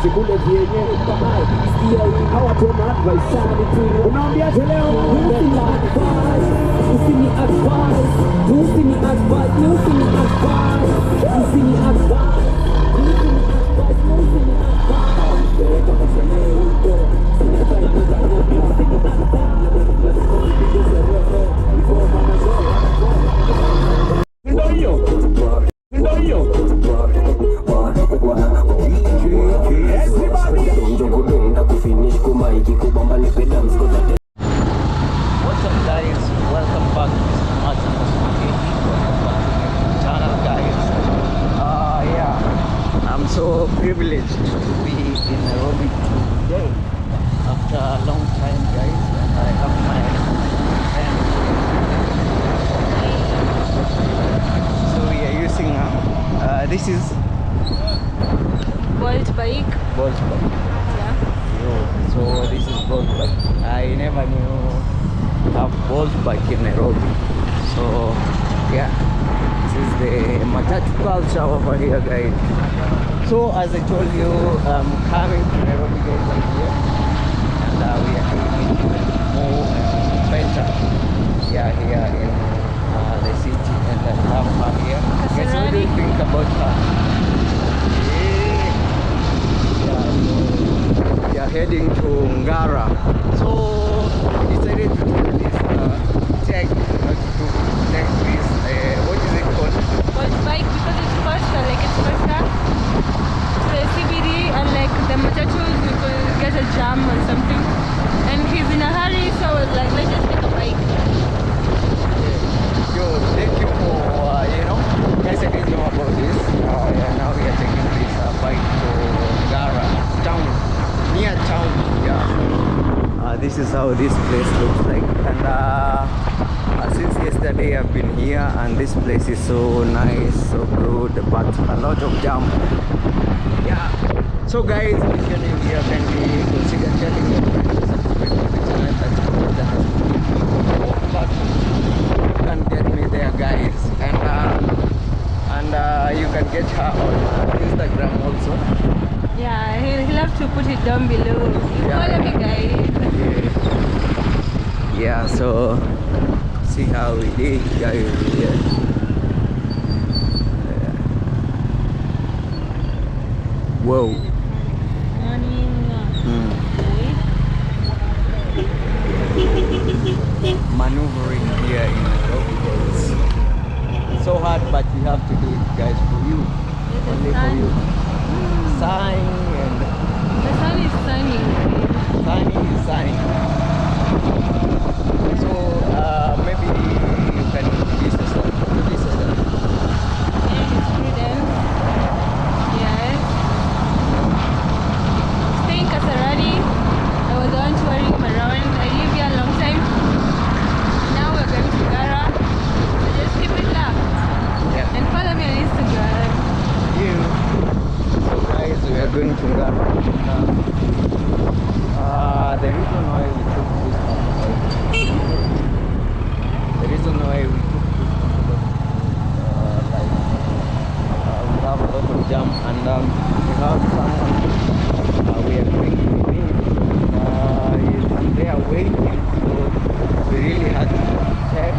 sekunde vyenyewe kamae sikia hii hawatoma advice sana tu unaambia leo usini advice usini advice usini advice usini advice usini advice kama sema huko sinataka kuzungumza usini advice What's up guys, welcome back to channel guys. Yeah, I'm so privileged to be in Nairobi today after a long time guys, and I have my friend. So we are using this is Bolt bike. Bolt bike. Yeah. So this is Bolt bike. I never knew have Bolt bike in Nairobi. So yeah, this is the matatu culture over here guys. So as I told you, I'm coming to Nairobi guys right here, and we are doing it even more better. Yeah, here in the city, and I have her here. Guys, what do you think about her? We are heading to Ngara, so we decided to do this check, to check this, what is it called? Bolt bike because it's faster, like it's faster to the CBD, and like the matatus we could get a jam or something, and he's in a hurry, so I was like, let's just take a bike. Yo, thank you for, guys, I didn't know about this. Yeah, now we are taking this bike to Ngara town, near town. Yeah. This is how this place looks like, and since yesterday I've been here, and this place is so nice, so good, but a lot of jam. Yeah. So guys, if you're new here, kindly consider telling your friends to subscribe to the channel and support the you can get me there guys, and you can get her on Instagram also. Yeah, he'll have to put it down below. Follow me guys. Yeah, so see how it is guys here. Whoa. Maneuvering here in Nairobi guys. So hard, but we have to do it guys for you. Only for you. Sign and the sun is shining. Signing is signing. So maybe you can introduce yourself. Yes. Stay in Kasarani. I was the one touring him around. I live here a long time. Now we're going to Ngara. So just keep it up. Yeah. And follow me on Instagram. So guys, we are going to Ngara. The reason why we took this we have a lot of jam, and we have someone we are going to meet. They are waiting, so we really had to check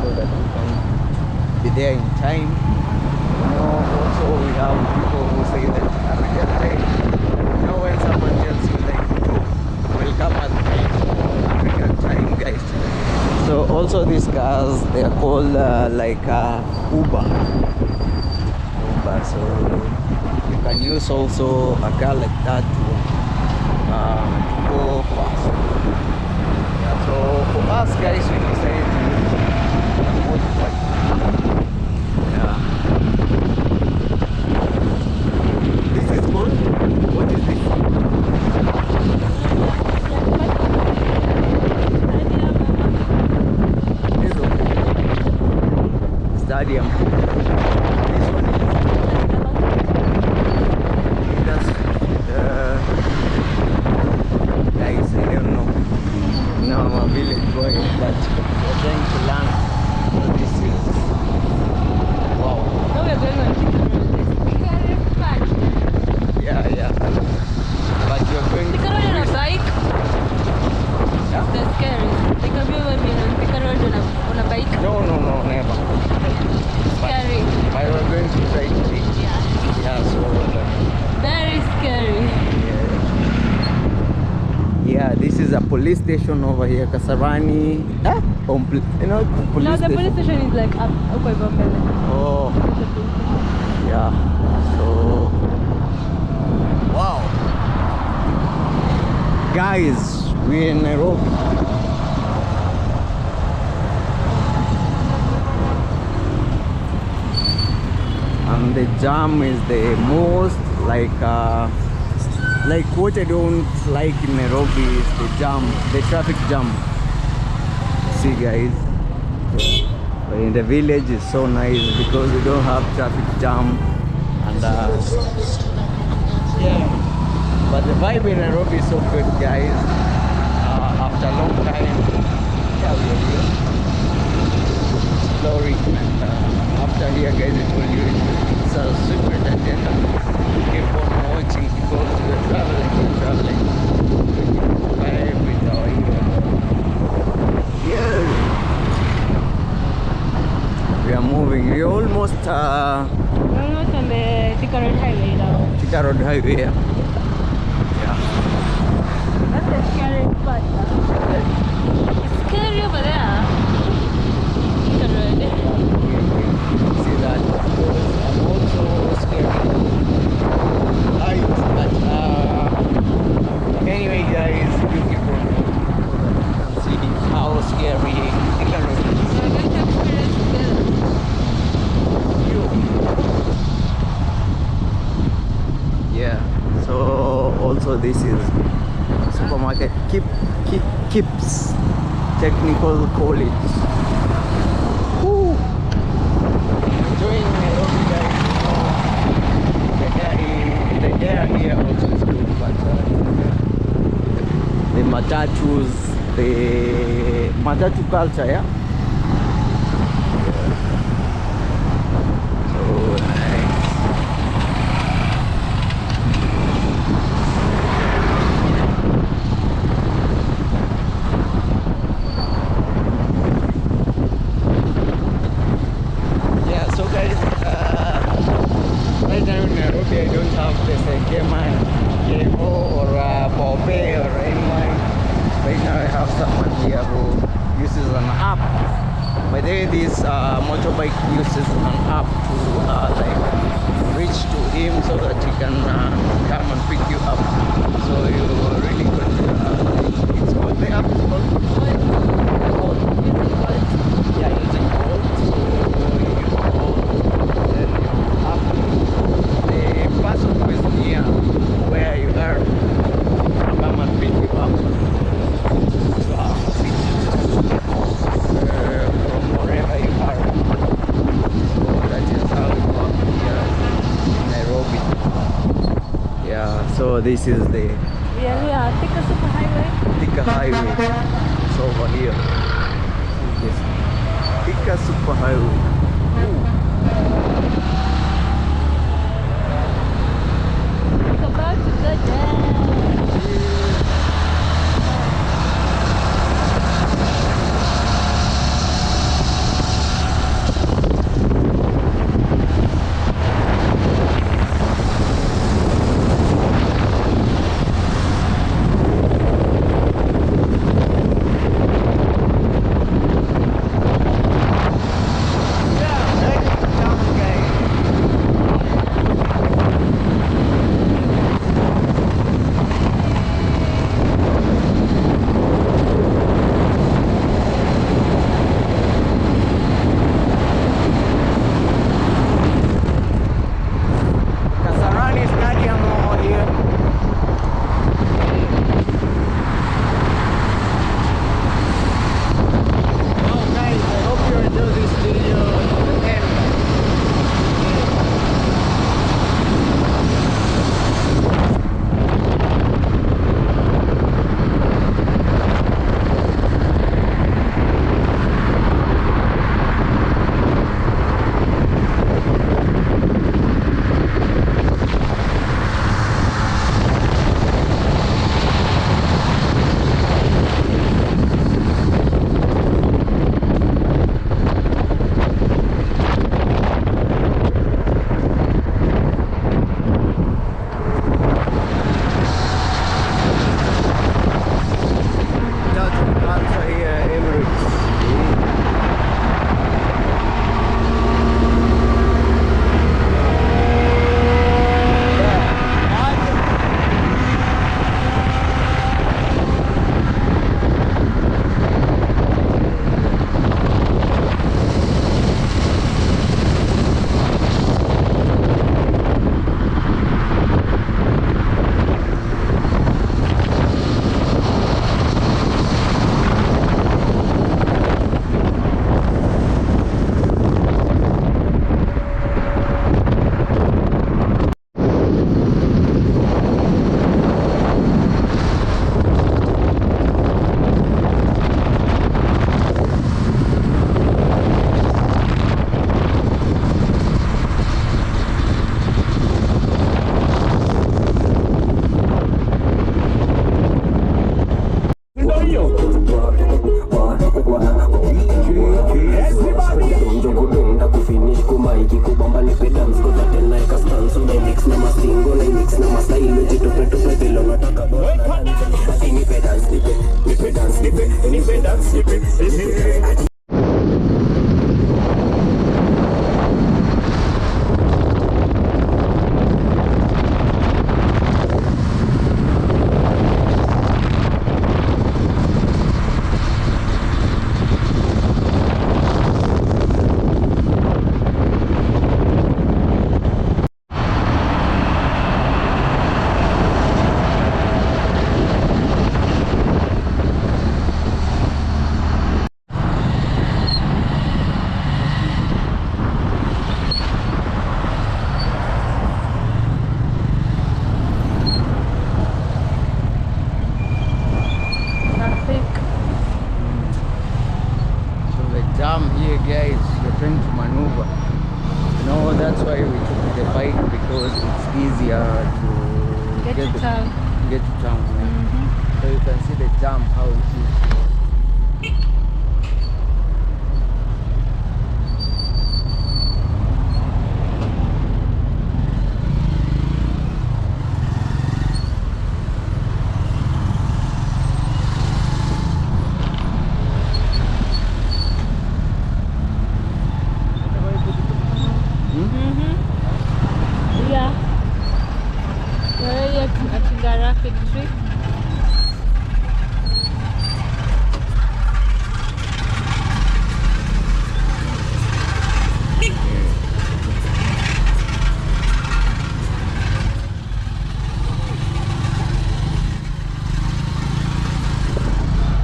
so that we can be there in time. Also we have people who say that we get late. When someone tells you like, we'll come at African time guys. So also these cars, they are called Uber. So you can use also a car like that to go fast. Yeah, so for us guys, we decided to use a motorbike. Yeah. This is good. What is this? Stadium. This one is guys, I don't know. Now I'm a village boy, but we're trying to learn. So this is police station over here, Kasarani. You know, police No, the station. police station is like up. Okay, Bombele. Oh, yeah. So, wow. Guys, we're in Nairobi. And the jam is the most like what I don't like in Nairobi is the jam, the traffic jam. See guys, in the village is so nice because we don't have traffic jam and yeah, but the vibe in Nairobi is so good guys. After a long time, yeah, we are here exploring and after here guys it will you it's a super agenda. Keep on watching because we're traveling vibe with our yeah. We are moving. We're almost Almost on the Thika Road Highway now. Thika Road Highway. Yeah. That's a scary spot. It's scary over there. Thika Road. See that? I'm also scared. But anyway, guys, you keep on see how scary Thika Road is. So we're going to experience together. Yeah, so also this is supermarket Kips Technical College. Woo. Enjoying Nairobi guys. The air here also is good, but the matatu culture, yeah. So nice. Right now in Nairobi, I don't have this Keman, Kemo or Bobe or anyone. Right now I have someone here who uses an app. By the way, this motorbike uses an app to like reach to him so that he can come and pick you up. So you really could. It's called the app. It's called Bolt. Yeah, using Bolt. So you use Bolt. Then you have the person who is near where you are come and pick you up. From wherever you are. So that is how it works here in Nairobi. Yeah, so this is the We are here at Thika Super Highway. Thika Highway. It's over here. This Thika Super Highway. It's about to go down. Jam here, guys. We're trying to maneuver. You know, that's why we took the bike, because it's easier to Get to town. Get to town. Yeah. So you can see the jam, how it is. Yeah. We're already at Ngara factory.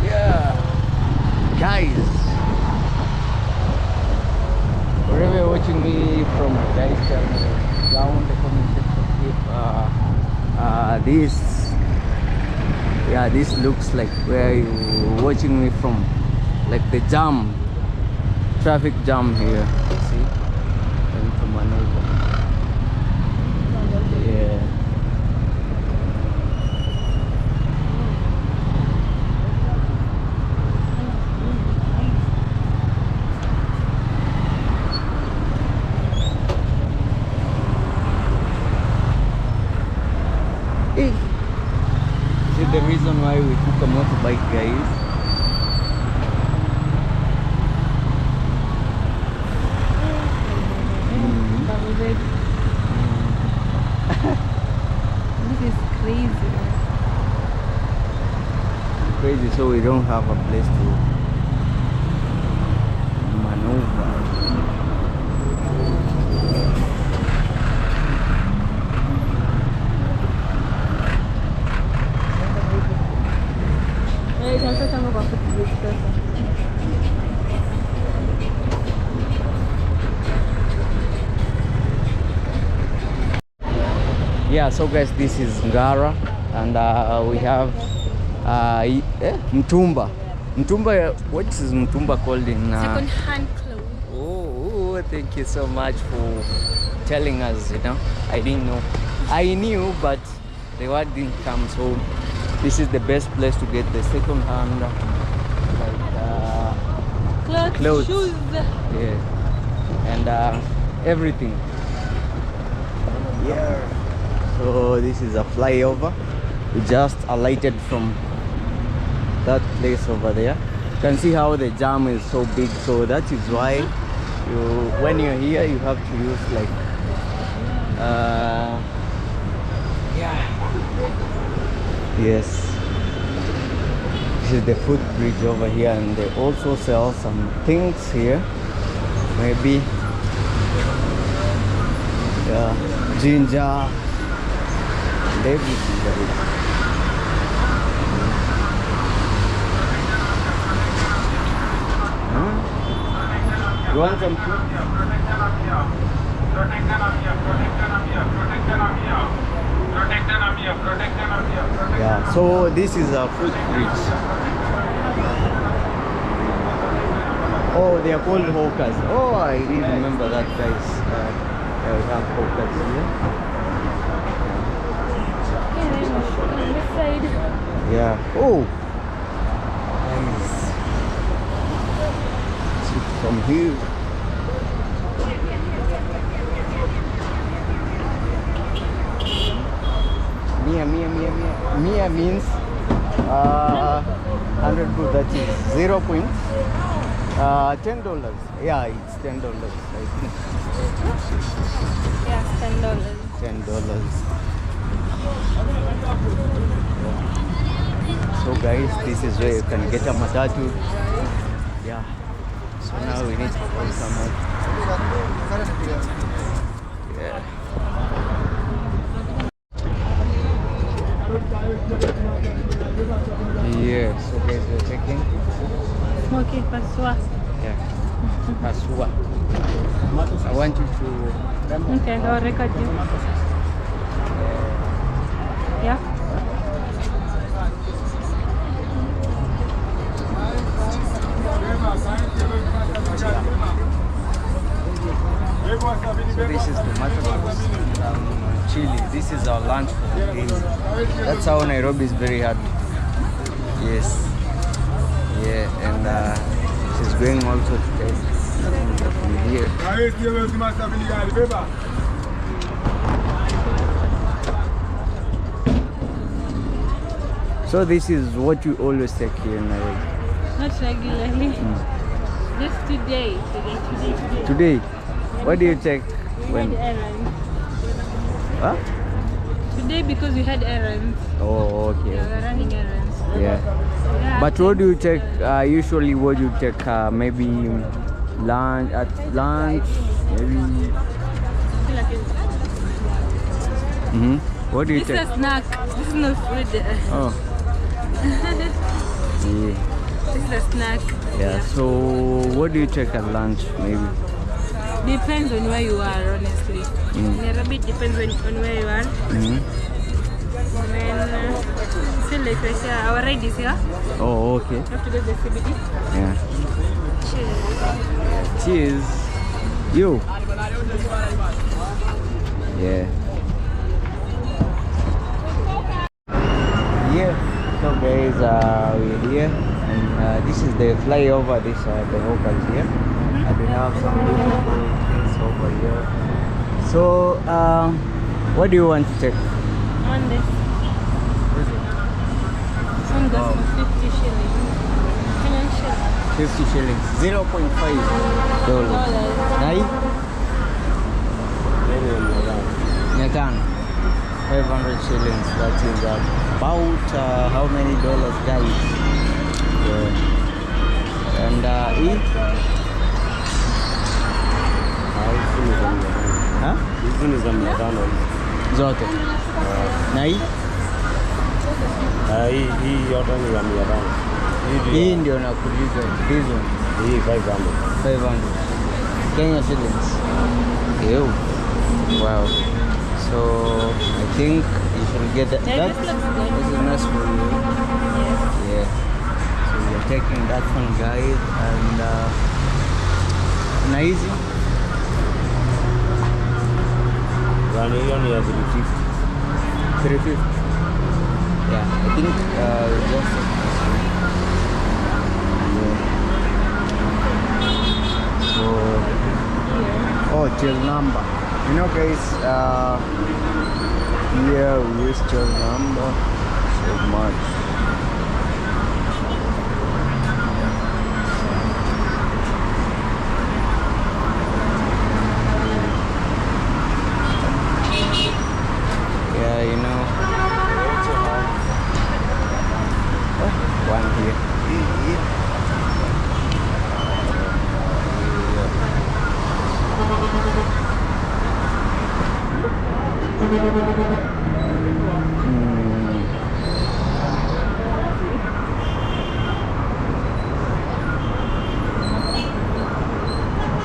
Yeah. Guys, wherever you're watching me from, guys, tell me down in the comment section if this looks like where you're watching me from, like the jam, traffic jam here. See, and to maneuver. Yeah. Is the reason why we took a motorbike, guys? This is crazy. Crazy, so we don't have a place to maneuver. Yeah, so guys, this is Ngara, and we have Mtumba. Mtumba, what is Mtumba called in? Second-hand clothes. Oh, thank you so much for telling us, you know. I didn't know. I knew, but the word didn't come, so this is the best place to get the second-hand clothes. Shoes. Yes. And everything. Yeah. So this is a flyover. We just alighted from that place over there. You can see how the jam is so big, so that is why when you're here you have to use like yes, this is the footbridge over here, and they also sell some things here, maybe ginger and everything. You want some food? Yeah, so this is a footbridge. Oh, they are called hawkers. Oh, I didn't remember that, guys. We have hawkers here. Yeah. Oh, nice. From here. Mia means 100 good, that is 0 point. $10. Yeah, it's $10, I think. Yeah, $10. $10. So guys, this is where you can get a matatu. Yeah. So now we need to call someone. Yeah. Yeah, so guys, we're checking. Smoky paswa. Yeah. Kasua. I want you to. Okay, I'll record you. Yeah. So this is tomato sauce and chili. This is our lunch for the day. That's how Nairobi is very hard. Yes. Yeah, and she's going also to taste the food here. So this is what you always take here in Nairobi. Not regularly. Just today. Today, what do you take We when? had errands. Huh? Today because we had errands. Oh, okay. Yeah, we're running errands. Yeah. Yeah, But what do you take? Usually, what do you take? Maybe lunch at lunch. Maybe. What do you This is take? a snack. This is no food. Oh. Yeah. This is a snack. Yeah. So, what do you take at lunch? Maybe. Depends on where you are, honestly. Nairobi, it depends on where you are. Mm-hmm. And then, still like right here, our ride is here. Oh, okay. You have to go to the CBD. Yeah. Cheers. Cheers. You. Yeah. Yeah. So guys, we're here, and this is the flyover. This the hawkers here. We have some beautiful things over here. So, what do you want to take? On this. This one goes for 50 shillings. Kenyan shillings. 50 shillings. $0.5. Nai? Nyakan. 500 shillings. That is about how many dollars, guys? Yeah. And E? Huh? Hizi ni za 500. Zote. Na hii? Hii yote ni ya 500. Hii ndio nakuuliza. This one. Hii 500. 500 Kenya shillings. Ew. Wow. So I think you should get that. Yeah, That this looks good. is nice for you. Yeah. So we're taking that one, guys, and easy. Yaani hiyo ni ya 350. 350. Yeah, I think just so. Oh, till number. You know, guys. Here we use till number so much. Yeah, you know. One here.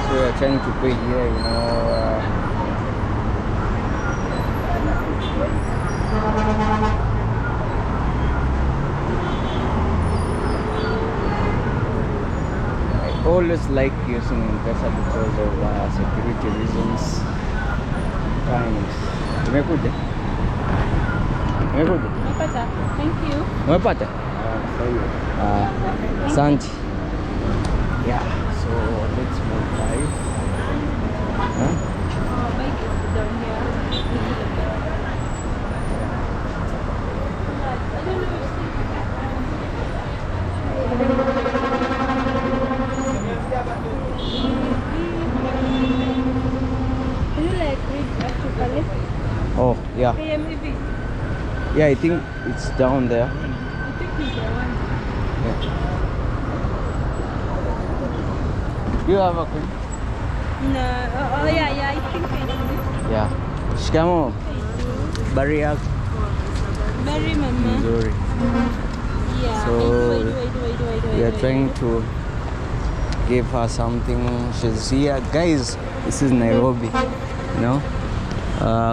So we are trying to pay here, you know. I always like using M-Pesa because of security reasons. Times. Umekuja? Umepata? Thank you. Umepata? Asante. Yeah, so let's move live. Huh? Bike is down here. I don't know if Oh, yeah. KMEV. Yeah, I think it's down there. I think it's the one. Yeah. Do you have a quick? No. Oh, yeah, I think I do. Yeah. Shikamo. Bariak. Very mama. Missouri. Yeah. So, we are trying to. to give her something. She's here. Guys, this is Nairobi. You know?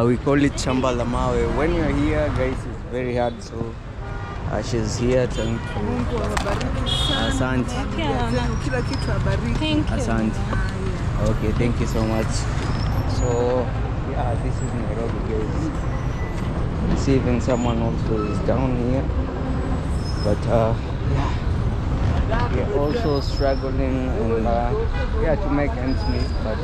We call it Shamba la Mawe. When you're here, guys, it's very hard. So, she's here trying to. Asante. Thank you. Asante. Okay, thank you so much. So, yeah, this is Nairobi, guys. See, even someone also is down here. But, yeah. We're also struggling and, yeah, to make ends meet. But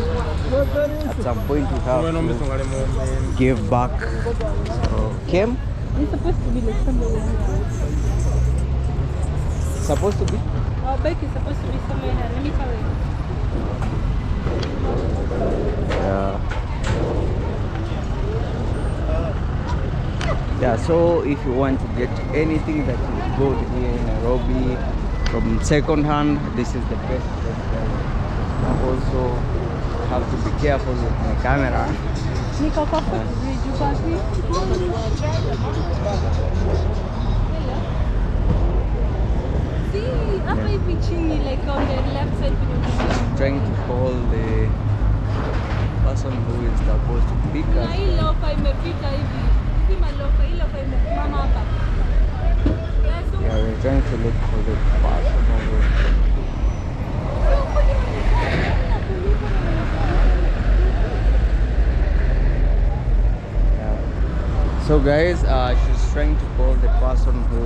at some point, we have to give back. So, Kim? It's supposed to be like somewhere. Supposed to be? Our bike is supposed to be somewhere here. Let me tell you. Yeah. Yeah, so if you want to get anything that is good here in Nairobi from second hand, this is the best place, guys. Also have to be careful with my camera. Niko kwa bridge upapi. See, hapa hivi chini like on the left side kuna Trying to call the person who is supposed to pick na us. hii lofa imepita hivi. Hii malofa hii lofa imesimama hapa. Yeah, we're trying to look for the person over. So guys, she's trying to call the person who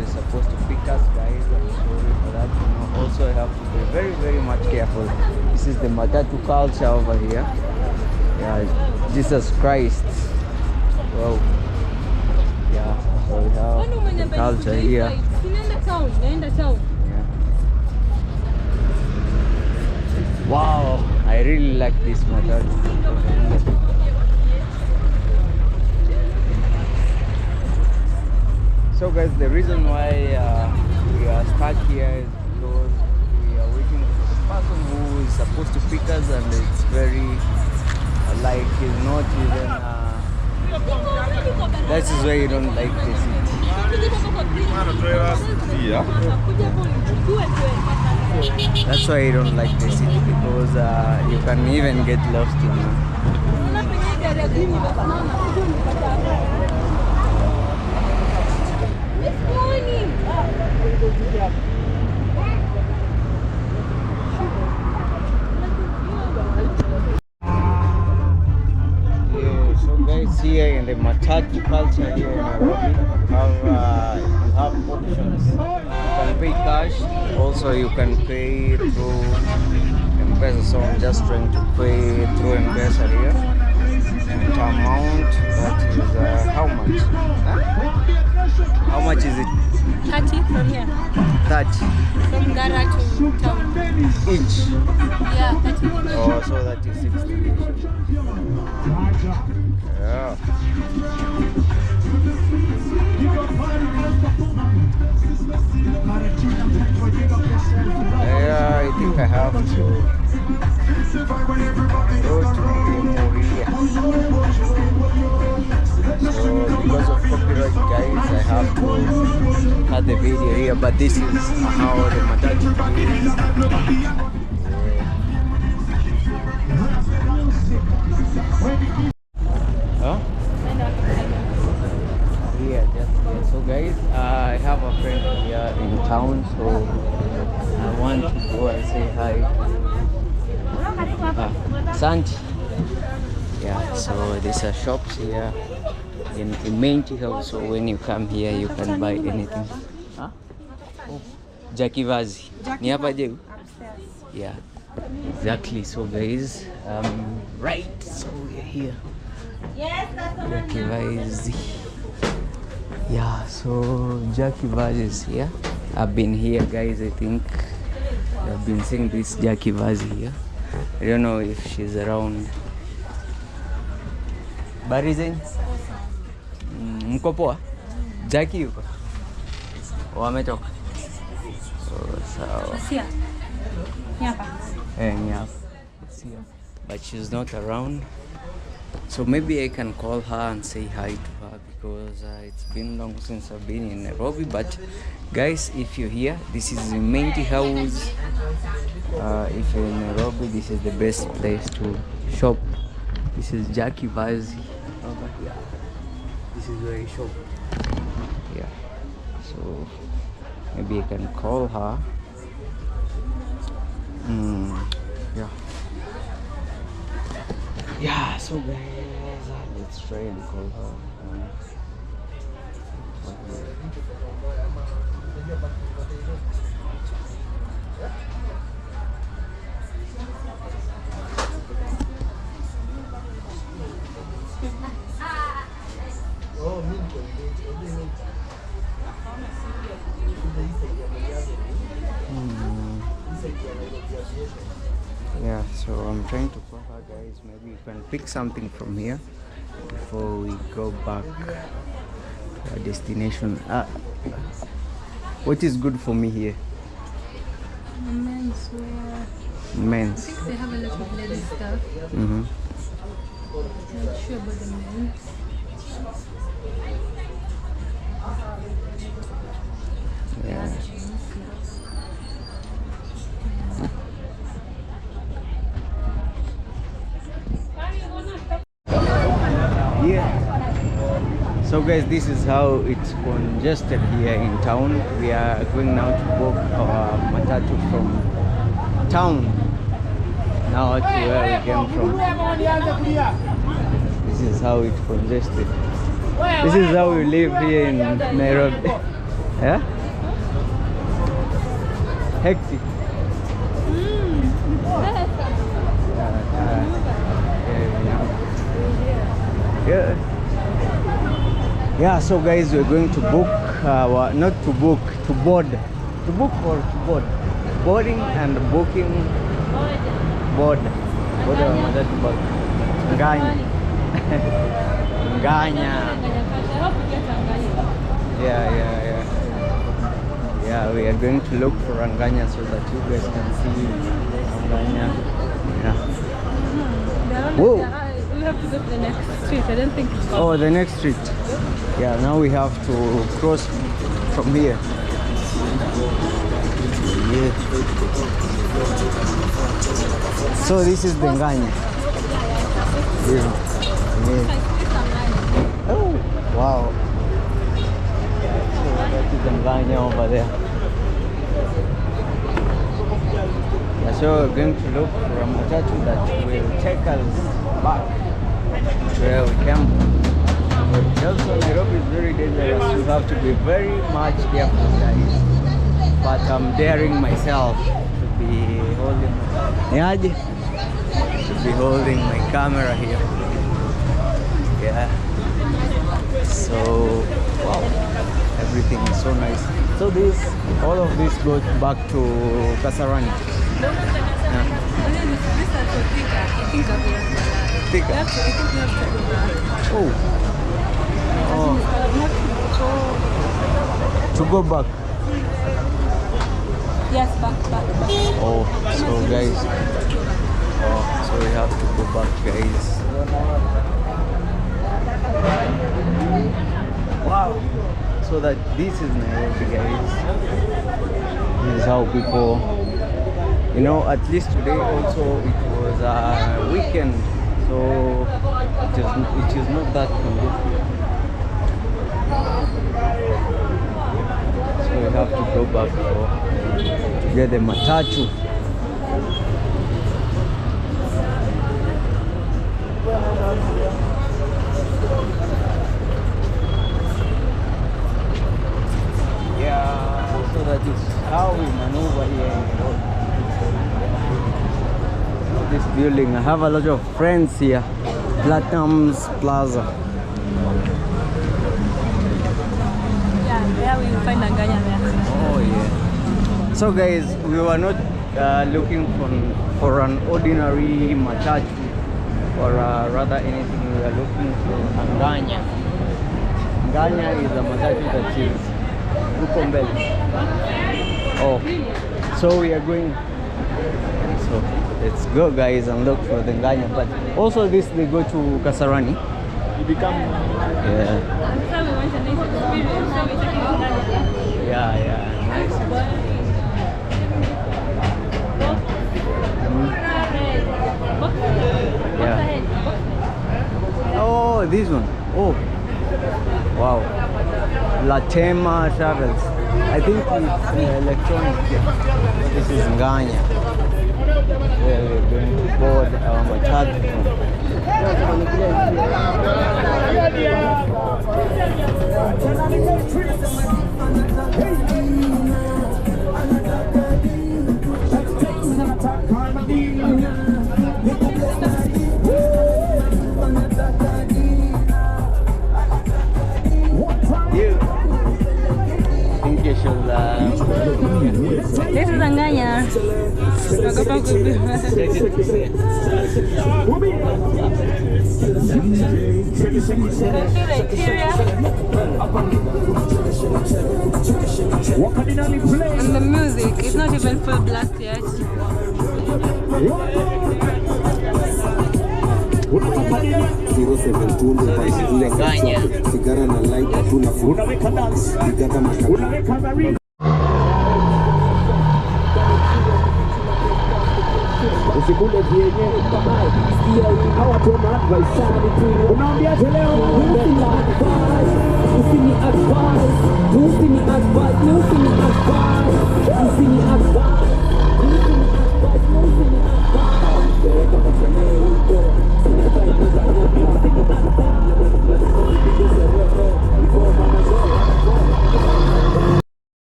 is supposed to pick us, guys. I'm sorry for that. You know, also I have to be very, very much careful. This is the matatu culture over here. Yeah, Jesus Christ. Wow. Yeah, so we have the culture here. Yeah. Wow, I really like this matatu. So guys, the reason why we are stuck here is because we are waiting for the person who is supposed to pick us, and it's very like he's not even that is why you don't like the city. That's why you don't like the city, because you can even get lost in So guys, here in the matatu culture here in Nairobi, you have options. You can pay cash, also you can pay through M-Pesa. So I'm just trying to pay through M-Pesa here. And the amount that is how much? Huh? How much is it? 30 from here. 30 From Gara to town. each. Yeah, 30. Oh, so that is 60. Yeah. Yeah, I think I have to go to Moria. So because of copyright, guys, I have to cut the video here, but this is how the matatu is. Huh? Yeah, just here. So guys, I have a friend here in town, so I want to go and say hi. Santi. Yeah, so these are shops here in Imenti House. So when you come here, you can buy anything. Huh? Oh, Jackie Vazi. Ni hapa je? Yeah, exactly. So guys, right. So we're here. Jackie Vazi. Yeah, so Jackie Vazi is here. I've been here, guys. I think I've been seeing this Jackie Vazi here. I don't know if she's around. Habari zenyu? Mko poa? Jackie yuko? Wametoka? Sawa. Sia. Ni hapa. Ni hapa. Sia. But she's not around. So maybe I can call her and say hi to her because it's been long since I've been in Nairobi. But guys, if you're here, this is the Menti House. If you're in Nairobi, this is the best place to shop. This is Jackie Vazi over here. This is where I shop. Yeah. So maybe I can call her. Yeah. Yeah, so guys, let's try and call her. Yeah, so I'm trying to call her, guys. Maybe we can pick something from here before we go back to our destination. What is good for me here? Men's wear. Men's. I think they have a lot of ladies stuff. Mm-hmm. Not sure about the men. Yeah. Yeah. So guys, this is how it's congested here in town. We are going now to book our matatu from town now to where we came from. This is how it's congested. This is how we live here in Nairobi. Yeah? Hectic. Yeah. Yeah, so guys, we're going to book, not to book, to board. To book or to board? Boarding and booking. Board. Board or matatu board. Nganya. Nganya. Yeah. Yeah, we are going to look for Anganya so that you guys can see Anganya. Yeah. Whoa. We have to go to the next street. I don't think it's possible. Oh, the next street. Yeah, now we have to cross from here. Yeah. So this is the Nganya. Yeah. Oh, wow. So that is the Nganya over there. Yeah, so we're going to look for a matatu that will take us back where we came from. But also Nairobi is very dangerous. You have to be very much careful, guys. But I'm daring myself to be holding my camera here. Yeah. So wow, everything is so nice. So all of this goes back to Kasarani. Yeah. Thika. Oh. To go back. Yes, back. Oh, so guys. Oh, so we have to go back, guys. Wow. So that this is Nairobi, guys. This is how people, at least today also it was a weekend, so it is not that conducive. So we have to go back to get the matatu. Yeah, so that is how we maneuver here in the road. This building, I have a lot of friends here. Platinum's Plaza. Yeah, there we will find Anganya there. Oh yeah. So guys, we were not looking for an ordinary matatu. or rather anything we are looking for. Nganya. Nganya is a matatu that is Ukombele. Oh, so we are going. So let's go, guys, and look for the Nganya. But also this, they go to Kasarani. You become. Yeah. Yeah. Nice. Yeah. Oh, this one. Oh, wow. Latema Travels. I think it's electronic. This is Nganya. Where we're going to board our matatu. This is Nganya. And the music, it's not even full blast yet. Usikule vyenyewe babai, sikia hawa tuna advice sana between. Unaambiaje leo? Usini advice, usini advice, usini advice, usini advice, usini advice, usini advice, usini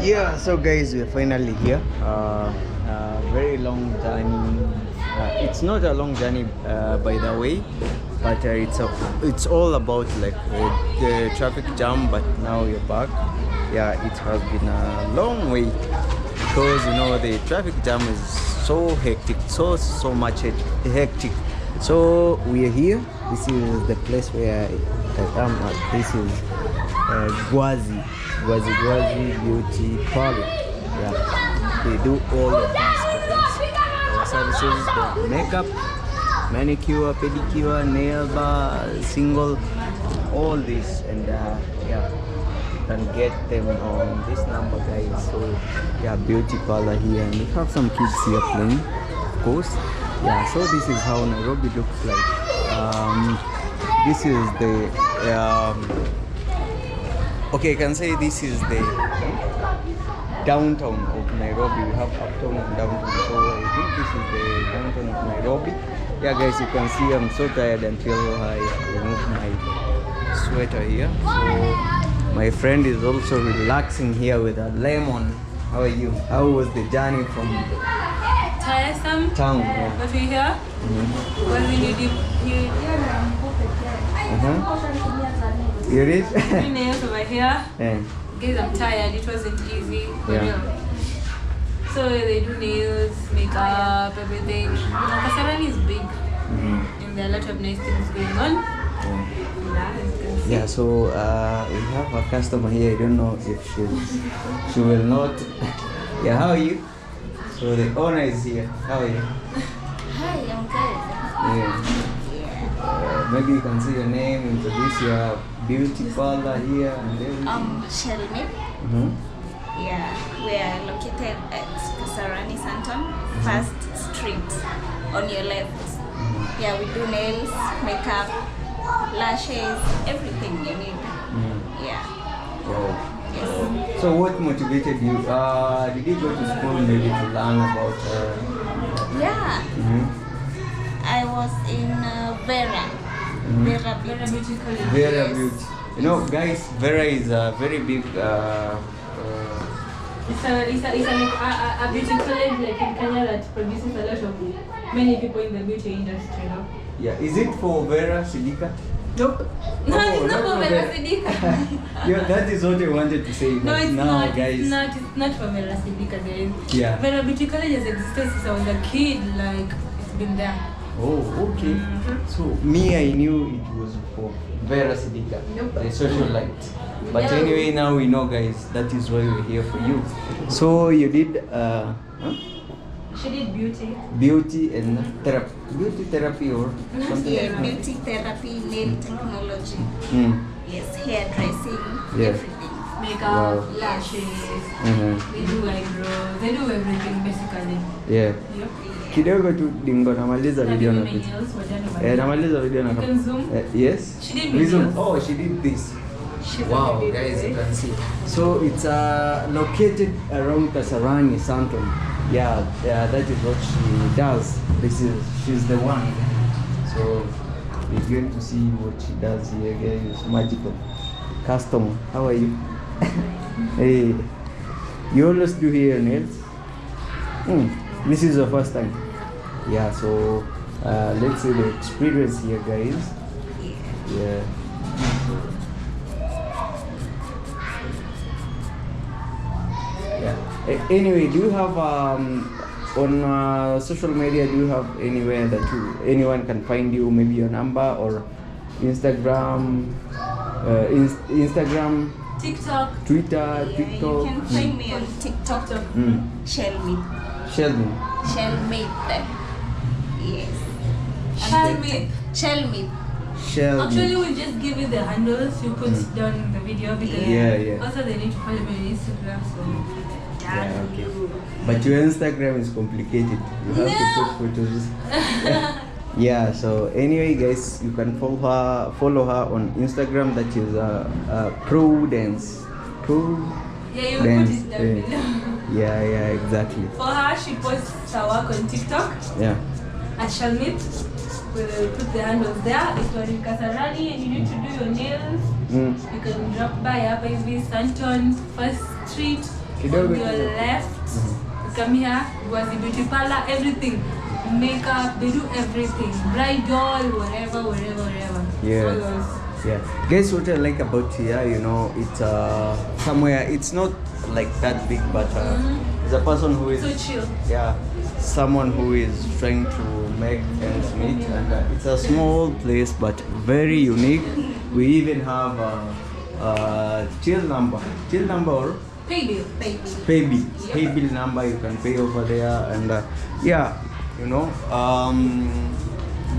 Yeah, so guys, we're finally here. Very long journey. It's not a long journey, by the way, but it's all about like the traffic jam. But now we're back. Yeah, it has been a long wait because you know the traffic jam is so hectic, so much hectic. So we are here. This is the place where I am at. This is Gwazi Beauty Parlour. Yeah, they do all of these services: the makeup, manicure, pedicure, nail bar, single, all this, and yeah, you can get them on this number, guys. So yeah, beauty parlor here, and we have some kids here playing, of course. Yeah, so this is how Nairobi looks like. This is the okay, I can say this is the downtown of Nairobi. We have uptown and downtown, so I think this is the downtown of Nairobi. Yeah, guys, you can see I'm so tired until I remove my sweater here. So my friend is also relaxing here with a lemon. How are you? How was the journey from Tiresome. town? Yeah. But we're here. Because You read? nails over here. Yeah. Guys, I'm tired. It wasn't easy. Yeah. So they do nails, makeup, everything. You know, Kasarani is big. And there are a lot of nice things going on. Yeah, so we have a customer here. I don't know if she will not. Yeah, how are you? So the owner is here. How are you? Hi, I'm good. Yeah. Maybe you can say your name, introduce your beauty parlor here and everything. Shelmy. Yeah, we are located at Kasarani Santon, First Street, on your left. Yeah, we do nails, makeup, lashes, everything you need. Yeah. Wow. Yes. So what motivated you? Did you go to school maybe to learn about? Yeah. I was in Vera. Vera Beauty. Vera Beauty. You know, guys, Vera is a very big It's a beauty college like in Kenya that produces a lot of many people in the beauty industry, no? Yeah. Is it for Vera Sidika? Nope. No, it's not for Vera Sidika. Yeah, that is what I wanted to say. No, but it's now, not. guys. It's not for Vera Sidika, guys. Yeah. Vera Beauty College has existed since I was a kid. Like it's been there. Oh, okay. So me, I knew it was for Vera Sidika, Nope. the socialite. But No. anyway, now we know, guys. That is why we're here for you. So you did She did beauty. beauty and therapy. Beauty therapy or something Yeah, like that. beauty therapy, nail technology. Mm. Yes, hairdressing, Yes. everything. Makeup, Wow. lashes. Mhm. They do eyebrows. They do everything basically. Yeah. Yep. Kidogo tu dingo namaliza video na picha. Nails, whatever. Namaliza video na You can zoom. yes. She did We zoom. videos. Oh, she did this. She's Wow, a guys, you baby. can see. So it's located around Kasarani, Santon. Yeah, that is what she does. She's the one. So we're going to see what she does here, guys. Magical. Customer, how are you? Hey, you always do hair nails? This is the first time. Yeah, so let's see the experience here, guys. Yeah. Yeah. Anyway, do you have on social media? Do you have anywhere that anyone can find you? Maybe your number or Instagram, Instagram, TikTok. Twitter, Yeah, TikTok. you can find me on TikTok. Shelmeet. Shelby. Shelmeet. Yes. Shelby. Shelmeet. Shelby. Actually, we'll just give you the handles you put down in the video because Yeah. also they need to follow me on Instagram. So Yeah, okay. But your Instagram is complicated. You have to put photos. Yeah. So anyway, guys, you can follow her on Instagram. That is Prudence. yeah, you will put it down below. Yeah, exactly. For her, she posts her work on TikTok Yeah. at Shelmeet. We'll put the handles there. If you're in Kasarani and you need to do your nails, you can drop by Hapa hivi Santon, First Street, Kidogo. on your left. Come here, Gwazi Beauty Parlour, everything. Makeup, they do everything. Bridal, whatever. Yeah. All those. Yeah. Guys, what I like about here, it's somewhere, it's not like that big, but it's a person who is So chill. yeah, someone who is trying to make ends meet, and it's a small place but very unique. We even have a till number or Pay bill. pay bill number. You can pay over there, and yeah,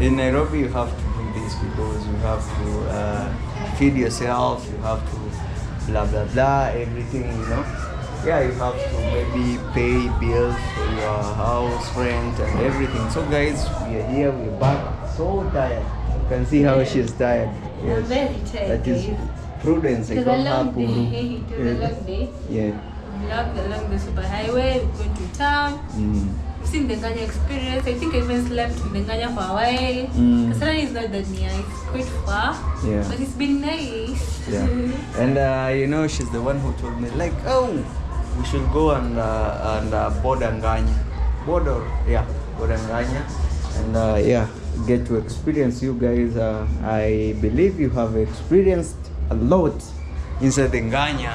in Nairobi you have to do this because you have to feed yourself, you have to blah blah blah everything, yeah, you have to maybe pay bills for your house rent and everything. So guys, we are here, we're back, so tired. You can see how she's tired. I'm very tired, That is guys. Prudence. It was a long day. It was a Yeah. long day. Yeah. We walked along the super highway, we went to town. We've seen the Nganya experience. I think I even slept in the Nganya for a while. Kasarani is not that near, it's quite far. Yeah. But it's been nice. Yeah. And she's the one who told me like, oh, we should go and board Nganya. Board Nganya. And yeah, get to experience you guys. I believe you have experienced a lot inside the Nganya.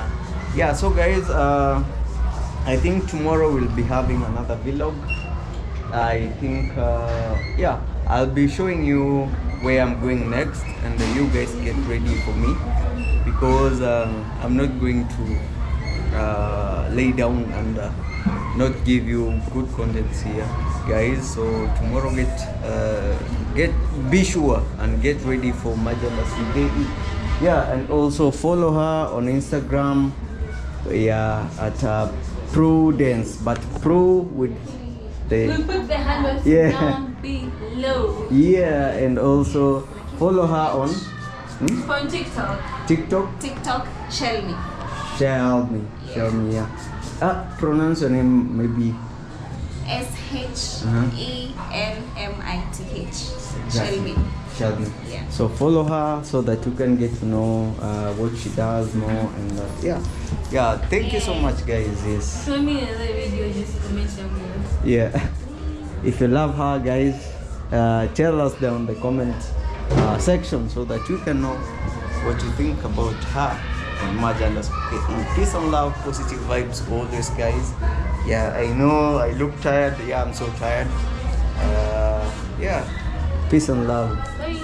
Yeah, so guys, I think tomorrow we'll be having another vlog. I think, yeah, I'll be showing you where I'm going next, and you guys get ready for me, because I'm not going to lay down and not give you good contents here, guys. So tomorrow be sure and get ready for Majala Sidei. Yeah, and also follow her on Instagram. Yeah, at Prudence, but Pro with the We'll put the handles down below. Yeah, and also follow her on On TikTok. TikTok. Shelmeet. Shelby, yeah. Pronounce your name maybe. SHENMITH. Shelby. Shelby. Yeah. So follow her so that you can get to know what she does more and yeah. Thank you so much, guys. Yes. Show me another video, just comment down below. Yeah. If you love her, guys, tell us down in the comment section so that you can know what you think about her. And much understanding. Peace and love, positive vibes always, guys. Yeah, I know I look tired. Yeah, I'm so tired. Yeah. Peace and love. Bye.